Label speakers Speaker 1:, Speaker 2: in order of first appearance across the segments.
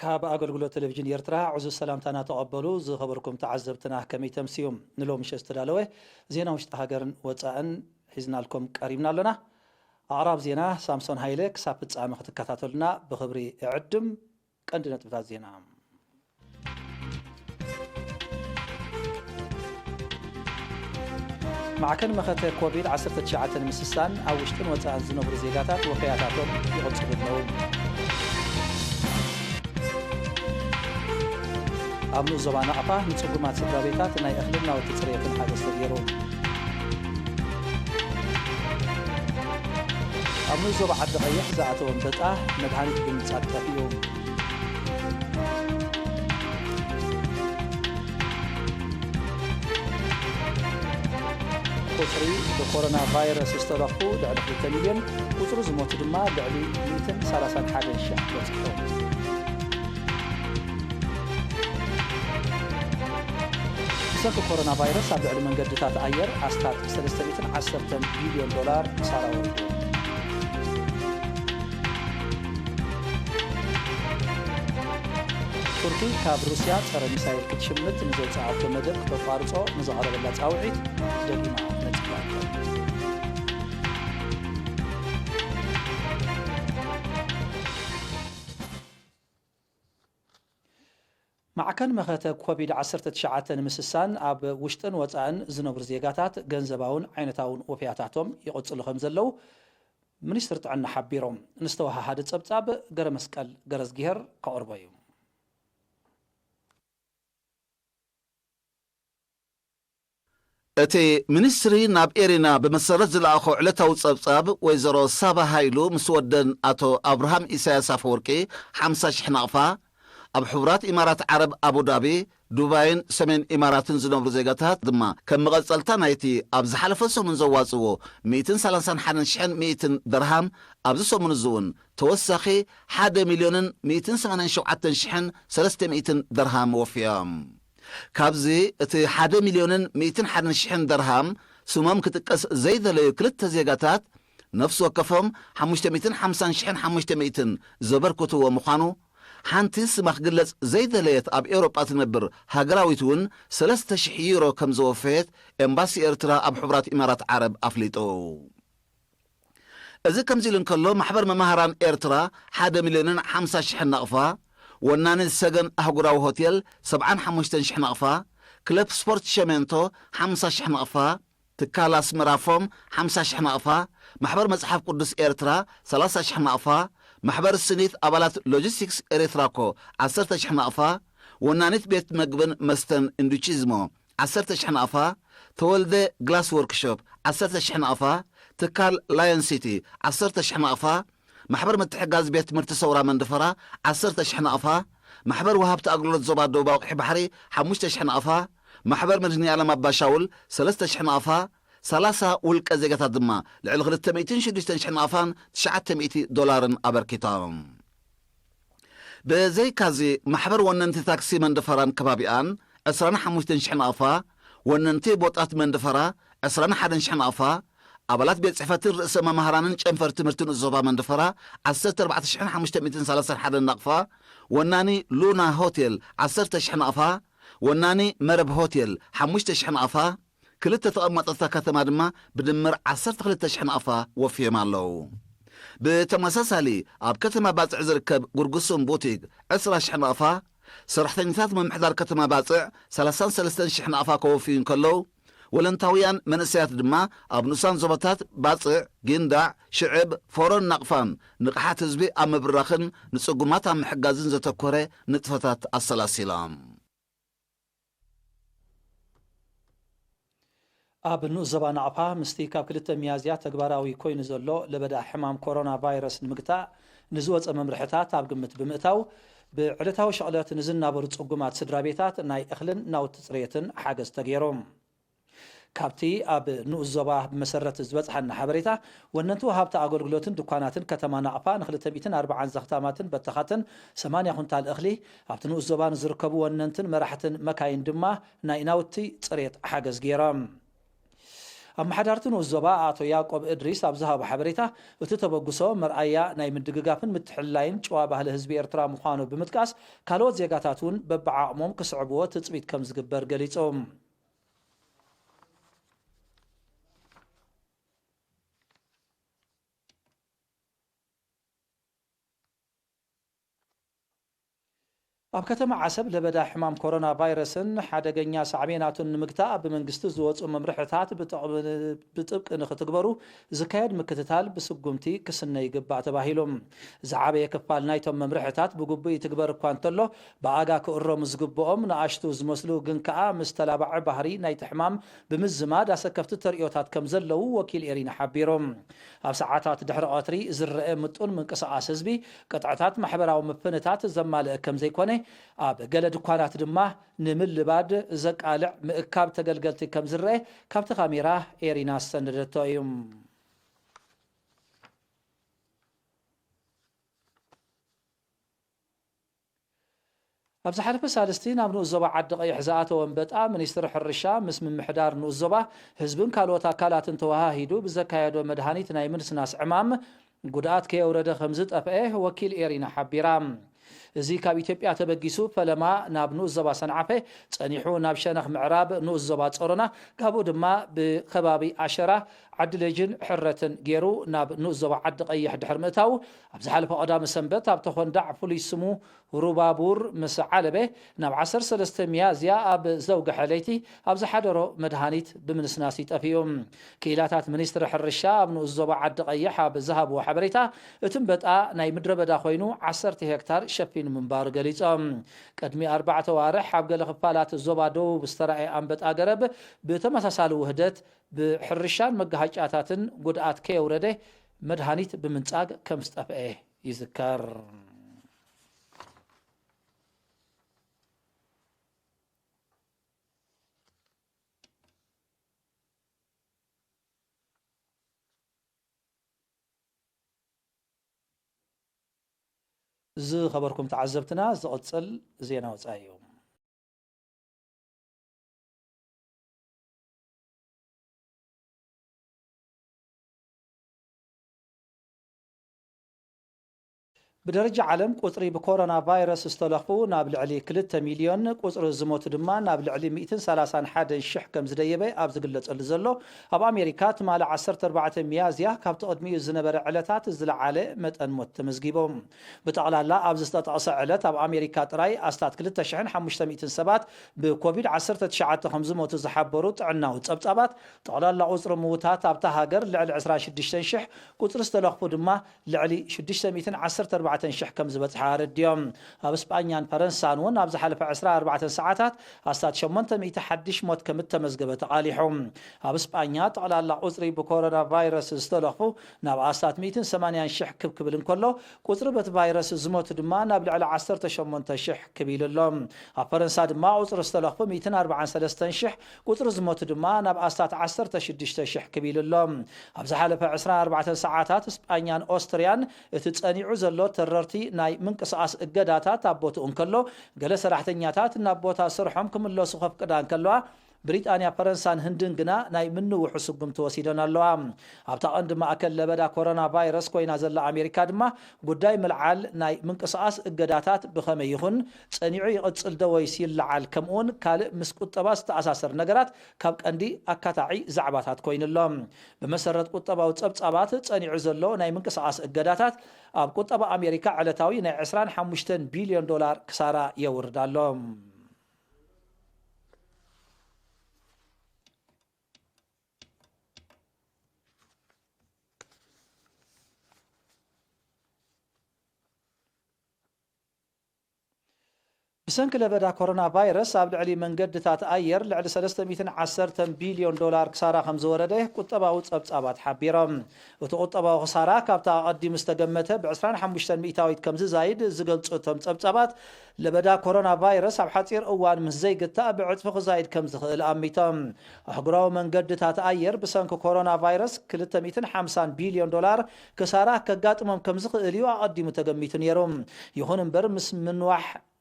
Speaker 1: كاب أقول تلفزيون يرترا عزو السلام تانا تقبلوا زي خبركم تعذبتنا كمي تمسيوم نلو مش استدالوه زينا وشتهاجرن وطأن حزنا لكم قريبنا لنا أعراب زينا سامسون هايلك سابت عام كتاتلنا بخبري عدم كندنا تبتا زينا مع كان مخاطر كوفيد 19 مسسان أو وشتن وطأن زنبر زيغاتات وفياتاتهم يغطسوا بالنوم أمنو زبان أبا نتصقمات سدرابيتات ناي أخلنا وتتصريتن حاجة سديرون أمنو زبا عبد غيح زعتهم بطاه مدهانيت بمتصاد تفيهم قصري بكورونا فايروس استضافوا لعلى 3 مليون قصر زموت دما لعلي 130 حاجة الشعب وصحهم سك كورونا فيروس عبد من قدتات أير أستات 310 بليون دولار صاروا تركي كاب روسيا صار ميسايل كتشمت نزل صعبته مدق تفارصو نزعر بلا صاوعيت دقيما نتفاعل مع كان مخاطب كوفيد 19 مسسان أب وشتن وطأن زنبر زيغاتات ገንዘባውን عينتاውን وفياتاتهم يقصلو خم زلو منستر طعنا حبيروم نستوها هاد صبصاب غره مسقل غرز غير كقربيو
Speaker 2: እቲ ሚኒስትሪ ናብ ኤሪና በመሰረት ዝለኣኾ ዕለታዊ ጸብጻብ ወይዘሮ ሳባ ሃይሉ ምስ ወደን ኣቶ አብርሃም ኢሳያስ አፈወርቂ 50,000 ናቕፋ ኣብ ሕቡራት ኢማራት ዓረብ አቡዳቢ ዱባይን ሰሜን ኢማራትን ዝነብሩ ዜጋታት ድማ ከም መቐጸልታ ናይቲ ኣብ ዝሓለፈ ሰሙን ዘዋጽዎ 131,100 ድርሃም ኣብዚ ሰሙን እውን ተወሳኺ 1,187,300 ድርሃም ወፊዮም ካብዚ እቲ 1,101,000 ድርሃም ስሞም ክትቀስ ዘይደለዩ ክልተ ዜጋታት ነፍሲ ወከፎም 550,500 ዘበርክትዎ ምዃኑ ሓንቲ ስማ ክግለጽ ዘይደለየት ኣብ ኤውሮጳ ትነብር ሃገራዊት እውን 3,000 ዩሮ ከም ዘወፈየት ኤምባሲ ኤርትራ ኣብ ሕቡራት ኢማራት ዓረብ ኣፍሊጡ እዚ ከምዚ ኢሉ እንከሎ ማሕበር መማህራን ኤርትራ 1,50,000 ናቕፋ ወናኒ ሰገን ኣህጉራዊ ሆቴል 75,000 ናቕፋ ክለብ ስፖርት ሸሜንቶ 50,000 ናቕፋ ትካል ኣስመራፎም 50,000 ናቕፋ ማሕበር መጽሓፍ ቅዱስ ኤርትራ 30,000 ናቕፋ ማሕበር ስኒት ኣባላት ሎጂስቲክስ ኤርትራኮ 10,000 ናቕፋ ወናኒት ቤት መግብን መስተን ኢንዱቺዝሞ 10,000 ናቕፋ ተወልደ ግላስ ወርክሾፕ 10,000 ናቕፋ ትካል ላየን ሲቲ 10,000 ናቕፋ ማሕበር ምትሕጋዝ ቤት ትምህርቲ ሰውራ መንደፈራ 10,000 ናቕፋ ማሕበር ወሃብቲ ኣገልግሎት ዞባ ደቡባዊ ቀይሕ ባሕሪ 5,000 ናቕፋ ማሕበር መድህኒ ዓለም ኣባሻውል 3,000 ናቕፋ 30 ውልቀ ዜጋታት ድማ ልዕሊ 206,000 ናቕፋን 900 ዶላርን ኣበርኪቶም ብዘይካዚ ማሕበር ወነንቲ ታክሲ መንደፈራን ከባቢኣን 25,000 ናቕፋ ወነንቲ ቦጣት መንደፈራ 21,000 ናቕፋ ኣባላት ቤት ጽሕፈትን ርእሰ መምሃራንን ጨንፈር ትምህርትን ዞባ መንደፈራ 14,531 ናቕፋ ወናኒ ሉና ሆቴል 10,000 ናቕፋ ወናኒ መረብ ሆቴል 5,000 ናቕፋ ክልተ ተቐማጠታ ከተማ ድማ ብድምር 12,000 ናቕፋ ወፊዮም ኣለዉ ብተመሳሳሊ ኣብ ከተማ ባፅዕ ዝርከብ ጉርጉሱም ቡቲክ 20,000 ናቕፋ ሰራሕተኛታት መምሕዳር ከተማ ባፅዕ 33,000 ናቕፋ ከወፍዩ እንከለዉ ወለንታውያን መንእሰያት ድማ ኣብ ንሳን ዞባታት ባፅዕ ጊንዳዕ ሽዕብ ፎሮን ናቕፋን ንቕሓት ህዝቢ ኣብ ምብራኽን ንጽጉማት ኣብ ምሕጋዝን ዘተኰረ ንጥፈታት ኣሰላሲሎም
Speaker 1: ኣብ ንኡዘባ ናቕፋ ምስቲ ካብ 2 ሚያዝያ ተግባራዊ ኮይኑ ዘሎ ለበዳ ሕማም ኮሮና ቫይረስ ንምግታዕ ንዝወፀ መምርሕታት ኣብ ግምት ብምእታው ብዕለታዊ ሸቕለት ንዝናበሩ ጽጉማት ስድራ ቤታት ናይ እኽልን ናውቲ ጽሬትን ሓገዝ ተገይሮም ካብቲ ኣብ ንኡዘባ ብመሰረት ዝበፅሐና ሓበሬታ ወነንቲ ወሃብቲ ኣገልግሎትን ድኳናትን ከተማ ናቕፋ ን240 ዘኽታማትን በተኻትን 80 ኩንታል እኽሊ ኣብቲ ንኡዘባ ንዝርከቡ ወነንትን መራሕትን መካይን ድማ ናይ ናውቲ ጽሬት ሓገዝ ገይሮም أمحدارت نوزبا آتو ياقوب إدريس أبزها بحبريتا وتتبقسو مرأيا ناي من دقاقافن متحلاين شوابه لهزبي إرترا مخانو بمتكاس كالوت زيقاتاتون ببعا عموم كسعبوه تتبيت كم زقبر قليتهم أب كتم عسب لبدا حمام كورونا فيروسن حدقنيا سعبيناتون نمكتا بمنقستو زوات ممرحتات بطبق نختقبرو زكايد مكتتال بسقومتي كسنة يقبع تباهيلهم زعابي يكفال نايتم ممرحتات بقبو يتقبر كوانتلو بآقا كأرو مزقبوهم ناشتو زمسلو قنكا مستلابع بحري نايت حمام بمزما دا سكفتو تريوتات كمزلو وكيل إيرين حبيرهم أب ساعاتات دحر آتري زر متون من قصة آسزبي قطعتات محبرة ومفنتات الزمال كم زي كوني أب قلد كوانات دماه نمل بعد زك على مكاب تقلقلتي كم زره كاب تخاميراه إيرينا سندرتويم أبز حرف سالستين أمنو الزبا عد قيح زاته وانبتأ من يسترح الرشا مس من محدار نو الزبا حزبن كالوتا كالات انتوها هيدو بزكايدو مدهاني تناي من سناس عمام قدات كي أورد خمزت أفئه وكيل إيرينا حبيرام زي كاب إثيوبيا تبقيسو فلما ناب نو الزبا سنعفه تانيحو ناب شنخ معراب نو الزبا تصورنا كابو دما بخبابي عشرة عدلجن حرة جيرو ناب نو الزبا عد قيح دحر متاو أبز حالف قدام السنبت أبتخون دع فليسمو روبابور مسعالبه ناب عصر سلسة ميازيا أب زوج حليتي أبز حدرو مدهانيت بمنسناسي تفيهم كيلاتات منيستر حرشا أبنو الزبا عد قيحة بالذهب وحبريتا اتنبت ناي مدربة داخوينو 10 هكتار شفين من بار قليتهم قدمي 4 وارح عبقل خفالات الزبا دو بسترعي أنبت أقرب بتمساسال وهدت بحرشان مقهاجاتاتن قدعات كي ورده مدهانيت بمنتاق كمستفئه يذكر زي خبركم تعزبتنا زقصل زينا وصايوم بدرجة عالم قطري بكورونا فيروس استلخفو نابل عليه 3 مليون قطر زموت دما نابل عليه 231 شح كم زديبه ابز قلص لزلو اب امريكا تمال 14 ميازيا كاب تقدمي زنبر علتات زلعاله متن موت تمزغيبهم بتعلالا ابز استطعص علت اب امريكا طراي استات 2507 بكوفيد 19 زحبرو طعناو صبصبات تعلالا قطر موتات ابتا هاجر لعل 26 شح قطر استلخفو دما لعلي 614 شح كم زبط حارد يوم أبسبانيان فرنسان ون أبز حلف 14 ساعات أستاد 800 حدش موت كم تمزجبة عاليهم أبسبانيات على العذر بكورونا فيروس استلخفوا ناب أستاد 280 شح كبل كله قطربة فيروس زموت دما ناب على 10 شح كبيل اللهم فرنسا دما عذر استلخفوا 243 شح قطر زموت دما ناب أستاد 10 شح كبيل اللهم أبز حلف 14 ساعات أسبانيان أستريان تتصنيع زلوت تررتي ناي منقصاص اجداتات ابوت انكلو غله سراحتنياتات نابوتا سرحم كملو سخف قدان كلوا بريطانيا فرنسان هندن غنا ناي منو حسبم توسيدنا لوا ابتا عند ما اكل لبدا كورونا فيروس كوينا زل امريكا دما غداي ملعال ناي منقصاص اجداتات بخمي يخون صنيعو يقصل دويس يلعال كمون كال مسقطباس تاساسر نغرات كاب قندي اكاتاعي زعباتات كوينلهم بمسرت قطباو صبصبات صنيعو زلو ناي منقصاص اجداتات اب قطبا امريكا علتاوي ناي 25 بليون دولار كسارا يوردالهم بسنك لبدا كورونا فيروس ابل علي منقد تاير لعل 310 بليون دولار كسارا 5 ورده قطباو صبصابات حبيرم وتقطباو خسارا كابتا قدي مستقمته ب 25 مئتاويت كمز زايد زغلصوتم صبصابات لبدا كورونا فيروس اب حصير اوان مزيغتا بعطف زايد كمز خل اميتم احغراو منقد تاير بسنك كورونا فيروس 250 بليون دولار كسارا كغاطمم كمز خليو قدي متقميت نيروم يهون برمس منواح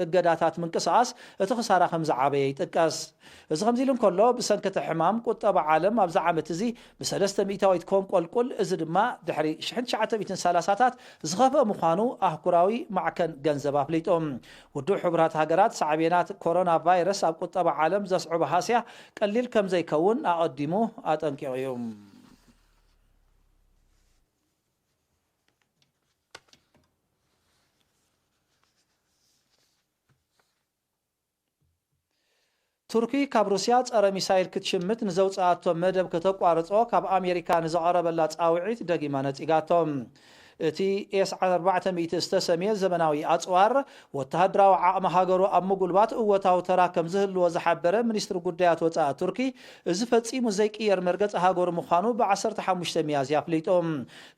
Speaker 1: እገዳታት ምንቅስቃስ እቲ خسارة ከም ዝዓበየ ይጥቀስ እዚ ከምዚ ኢሉ እንከሎ ብሰንከተ ሕማም ቁጠባ ዓለም ኣብዚ ዓመት እዚ ብ300 ከም ቆልቁል እዚ ድማ ድሕሪ 1930ታት ዝኸፈ ምዃኑ ኣህጉራዊ ማዕከን ገንዘብ ኣፍሊጦም ውድብ ሕቡራት ሃገራት ሳዕቤናት ኮሮና ቫይረስ ኣብ ቁጠባ ዓለም ዘስዕቦ ሃስያ ቀሊል ከም ዘይከውን ኣቀዲሙ ኣጠንቂቑ እዩ ቱርኪ ካብ ሩስያ ጸረ ሚሳይል ክትሽምት ንዘውፅኣቶ መደብ ከተቋርጾ ካብ ኣሜሪካ ንዘቐረበላ ጻውዒት ደጊማ ነጺጋቶም እቲ ኤስ-400 ዝተሰምየ ዘመናዊ ኣጽዋር ወተሃደራዊ ዓቕሚ ሃገሩ ኣብ ምጉልባት እወታዊ ተራ ከም ዝህልዎ ዝሓበረ ሚኒስትሪ ጉዳያት ወፃኢ ቱርኪ እዚ ፈጺሙ ዘይቅየር መርገፂ ሃገሩ ምዃኑ ብ15 ሚያዝያ ኣፍሊጦም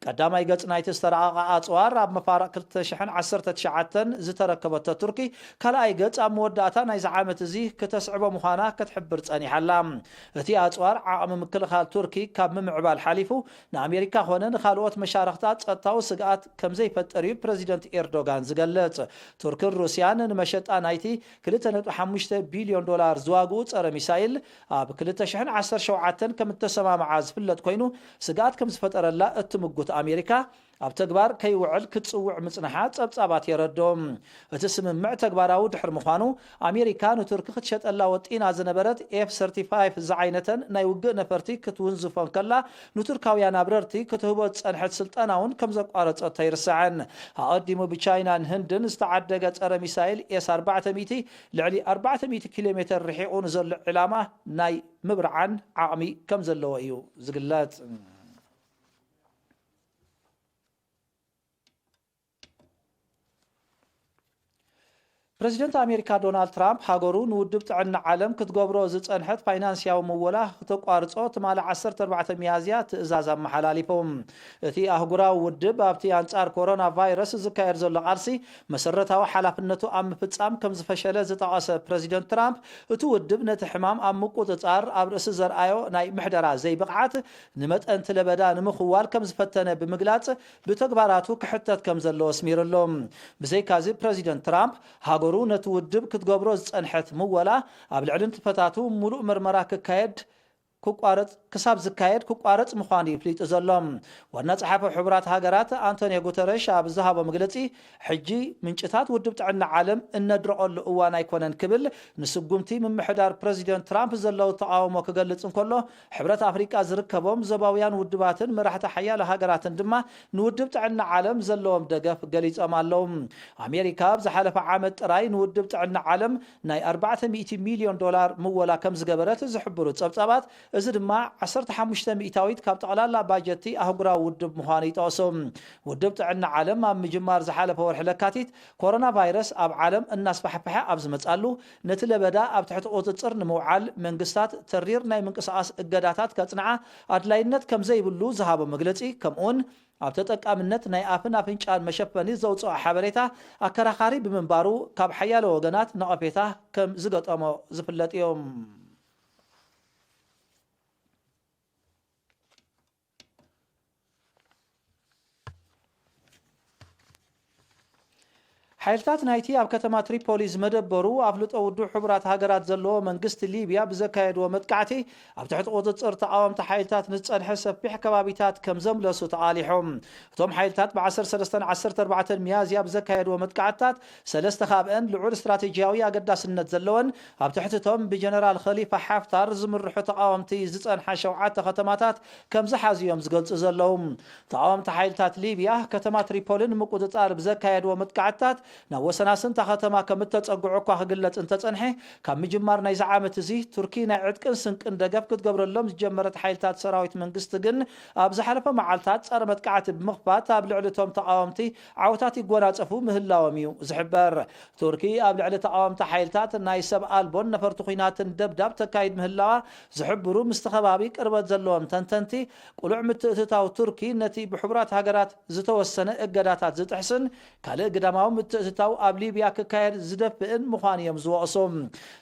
Speaker 1: ቀዳማይ ገጽ ናይቲ ዝተረቐቐ ኣጽዋር ኣብ መፋርቕ 2019 ዝተረከበቶ ቱርኪ ካልኣይ ገጽ ኣብ መወዳእታ ናይዚ ዓመት እዚ ከተስዕቦ ምዃና ክትሕብር ጸኒሓላ እቲ ኣጽዋር ዓቕሚ ምክልኻል ቱርኪ ካብ ምምዕባል ሓሊፉ ንኣሜሪካ ኾነ ንኻልኦት መሻርክታት ጸጥታዊ ስጋት ከም ዘይፈጠር እዩ ፕሬዚደንት ኤርዶጋን ዝገልጽ ቱርክን ሩስያን ንመሸጣ ናይቲ 2.5 ቢልዮን ዶላር ዝዋግኡ ጸረ ሚሳይል ኣብ 2017 ከም እተሰማምዓ ዝፍለጥ ኮይኑ ስጋት ከም ዝፈጠረላ እትምጉት ኣሜሪካ ኣብ ተግባር ከይውዕል ክትጽውዕ ምጽናሓ ጸብጻባት የረዶም እቲ ስምምዕ ተግባራዊ ድሕሪ ምዃኑ ኣሜሪካ ንቱርኪ ክትሸጠላ ወጢና ዝነበረት F-35 ዝዓይነተን ናይ ውግእ ነፈርቲ ክትውንዝፎን ከላ ንቱርካውያን ኣብረርቲ ክትህቦ ጸንሐት ስልጠናውን ከም ዘቋረጸት ይርስዓን ኣቐዲሙ ብቻይናን ህንድን ዝተዓደገ ጸረ ሚሳይል ኤስ-400 ልዕሊ 400 ኪሎ ሜትር ርሒቑ ንዘሎ ዕላማ ናይ ምብርዓን ዓቕሚ ከም ዘለዎ እዩ ዝግለጽ ፕሬዚደንት ኣሜሪካ ዶናልድ ትራምፕ ሃገሩ ንውድብ ጥዕና ዓለም ክትገብሮ ዝጸንሐት ፋይናንስያዊ ምወላ ክትቋርጾ ትማል 14 ሚያዝያ ትእዛዝ ኣመሓላሊፎም እቲ ኣህጉራዊ ውድብ ኣብቲ ኣንጻር ኮሮና ቫይረስ ዝካየድ ዘሎ ቃልሲ መሰረታዊ ሓላፍነቱ ኣብ ምፍጻም ከም ዝፈሸለ ዝጠቐሰ ፕሬዚደንት ትራምፕ እቲ ውድብ ነቲ ሕማም ኣብ ምቁፅጻር ኣብ ርእሲ ዘርኣዮ ናይ ምሕደራ ዘይብቕዓት ንመጠንቲ ለበዳ ንምኽዋል ከም ዝፈተነ ብምግላጽ ብተግባራቱ ክሕተት ከም ዘለዎ ኣስሚሩሎም ብዘይካዚ ፕሬዚደንት ትራምፕ ሃገሩ ነቲ ውድብ ክትገብሮ ዝጸንሐት ምወላ ኣብ ልዕሊ ንጥፈታቱ ሙሉእ ምርመራ ክሳብ ዝካየድ ክቋረጽ ምዃኑ ይፍሊጡ ዘሎም ዋና ጸሓፊ ሕቡራት ሃገራት አንቶኒዮ ጉተረሽ ኣብ ዝሃቦ መግለጺ ሕጂ ምንጭታት ውድብ ጥዕና ዓለም እነድረቐሉ እዋን ኣይኮነን ክብል ንስጉምቲ ምምሕዳር ፕሬዚደንት ትራምፕ ዘለው ተቃውሞ ክገልጽ እንከሎ ሕብረት ኣፍሪቃ ዝርከቦም ዞባውያን ውድባትን መራሕቲ ሓያሎ ሃገራትን ድማ ንውድብ ጥዕና ዓለም ዘለዎም ደገፍ ገሊጾም ኣለው ኣሜሪካ ብዝሓለፈ ዓመት ጥራይ ንውድብ ጥዕና ዓለም ናይ 400 ሚልዮን ዶላር ምወላ ከም ዝገበረት ዝሕብሩ ጸብጻባት እዚ ድማ 15 ሚእታዊት ካብ ጠቕላላ ባጀቲ ኣህጉራዊ ውድብ ምዃኑ ይጠቕሶም ውድብ ጥዕና ዓለም ኣብ ምጅማር ዝሓለፈ ወርሒ ለካቲት ኮሮና ቫይረስ ኣብ ዓለም እናስፋሕፈሐ ኣብ ዝመጻሉ ነቲ ለበዳ ኣብ ትሕቲ ቁፅፅር ንምውዓል መንግስታት ተሪር ናይ ምንቅስቓስ እገዳታት ከጽንዓ ኣድላይነት ከም ዘይብሉ ዝሃቦ መግለጺ ከምኡውን ኣብ ተጠቃምነት ናይ ኣፍን ኣፍንጫን መሸፈኒ ዘውፅኦ ሓበሬታ ኣከራኻሪ ብምንባሩ ካብ ሓያሎ ወገናት ነቐፌታ ከም ዝገጠሞ ዝፍለጥ እዮም ሓይልታት ናይቲ ኣብ ከተማ ትሪፖሊ ዝመደበሩ ኣፍልጦ ውድብ ሕቡራት ሃገራት ዘለዎ መንግስቲ ሊብያ ብዘካየድዎ መጥቃዕቲ ኣብ ትሕቲ ቁፅፅር ተቃወምቲ ሓይልታት ንዝጸንሐ ሰፊሕ ከባቢታት ከም ዘምለሱ ተቓሊሖም እቶም ሓይልታት ብ1314 ሚያዝያ ብዘካየድዎ መጥቃዕትታት ሰለስተ ካብአን ልዑል ስትራቴጂያዊ ኣገዳስነት ዘለወን ኣብ ትሕቲቶም ብጀነራል ኸሊፋ ሓፍታር ዝምርሑ ተቃወምቲ ዝጸንሐ 7 ከተማታት ከም ዝሓዝዮም ዝገልጹ ዘለዉ ተቃወምቲ ሓይልታት ሊብያ ከተማ ትሪፖሊን ምቁፅጻር ብዘካየድዎ መጥቃዕትታት ናብ ወሰናስንታ ከተማ ከም እተጸጉዑ እኳ ክግለጽ እንተጸንሐ ካብ ምጅማር ናይ ዓመት እዚ ቱርኪ ናይ ዕጥቅን ስንቅን ደገፍ ክትገብረሎም ዝጀመረት ሓይልታት ሰራዊት መንግስቲ ግን ኣብ ዝሓለፈ መዓልታት ጸረ መጥቃዕቲ ብምኽፋት ኣብ ልዕሊ እቶም ተቃወምቲ ዓውታት ይጎናጸፉ ምህላዎም እዩ ዝሕበር ቱርኪ ኣብ ልዕሊ ተቃወምቲ ሓይልታት ናይ ሰብ ኣልቦን ነፈርቲ ኩናትን ደብዳብ ተካይድ ምህላዋ ዝሕብሩ ምስቲ ከባቢ ቅርበት ዘለዎም ተንተንቲ ቁሉዕ ምትእትታው ቱርኪ ነቲ ብሕቡራት ሃገራት ዝተወሰነ እገዳታት ዝጥሕስን ካልእ ግዳማዊ ምትእትታው ምእትታው ኣብ ሊብያ ክካየድ ዝደፍእን ምዃን እዮም ዝወቕሶም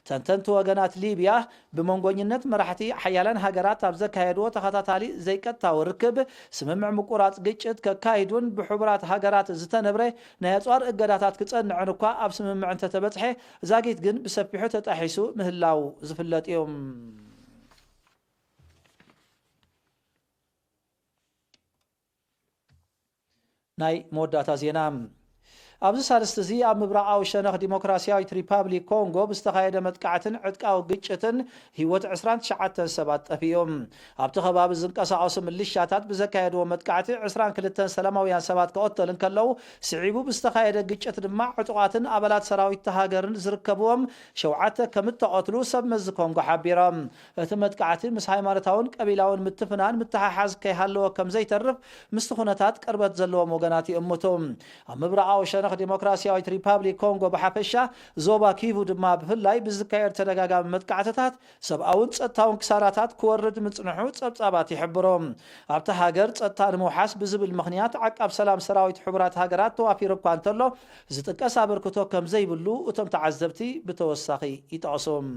Speaker 1: ተንተንቲ ወገናት ሊብያ ብመንጎኝነት መራሕቲ ሓያላን ሃገራት ኣብ ዘካየድዎ ተኸታታሊ ዘይቀጥታዊ ርክብ ስምምዕ ምቁራፅ ግጭት ከካይዱን ብሕቡራት ሃገራት ዝተነብረ ናይ ኣፅዋር እገዳታት ክጸንዕን እኳ ኣብ ስምምዕ እንተተበፅሐ ዛጊት ግን ብሰፊሑ ተጣሒሱ ምህላው ዝፍለጥ እዮም ናይ መወዳእታ ዜና ኣብዚ ሳልስት እዚ ኣብ ምብራቃዊ ሸነኽ ዲሞክራሲያዊት ሪፓብሊክ ኮንጎ ብዝተኻየደ መጥቃዕትን ዕጥቃዊ ግጭትን ህይወት 29 ሰባት ጠፊኦም ኣብቲ ከባቢ ዝንቀሳቐሱ ምልሻታት ብዘካየድዎ መጥቃዕቲ 22 ሰላማውያን ሰባት ክቐተልን ከለው ስዒቡ ብዝተኻየደ ግጭት ድማ ዕጡቃትን ኣባላት ሰራዊት ሃገርን ዝርከብዎም 7 ከም እተቐትሉ ሰብ መዚ ኮንጎ ሓቢሮም እቲ መጥቃዕቲ ምስ ሃይማኖታውን ቀቢላውን ምትፍናን ምትሓሓዝ ከይሃለዎ ከም ዘይተርፍ ምስቲ ኩነታት ቅርበት ዘለዎም ወገናት ይእምቱ ኣብ ምብራቃዊ ሸነኽ ዲሞክራሲያዊት ሪፓብሊክ ኮንጎ ብሓፈሻ ዞባ ኪቡ ድማ ብፍላይ ብዝካየድ ተደጋጋሚ መጥቃዕትታት ሰብኣውን ጸጥታውን ክሳራታት ክወርድ ምጽንሑ ጸብጻባት ይሕብሮም ኣብቲ ሃገር ጸጥታ ንምውሓስ ብዝብል ምኽንያት ዓቃብ ሰላም ሰራዊት ሕቡራት ሃገራት ተዋፊሩ እኳ እንተሎ ዝጥቀስ ኣበርክቶ ከም ዘይብሉ እቶም ተዓዘብቲ ብተወሳኺ ይጠቕሶም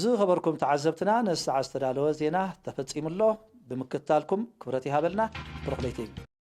Speaker 1: ዝኸበርኩም ተዓዘብትና ነስዓት ዝተዳለወ ዜና ተፈጺሙሎ ብምክትታልኩም ክብረት ይሃበልና ብሩኽለይት እዩ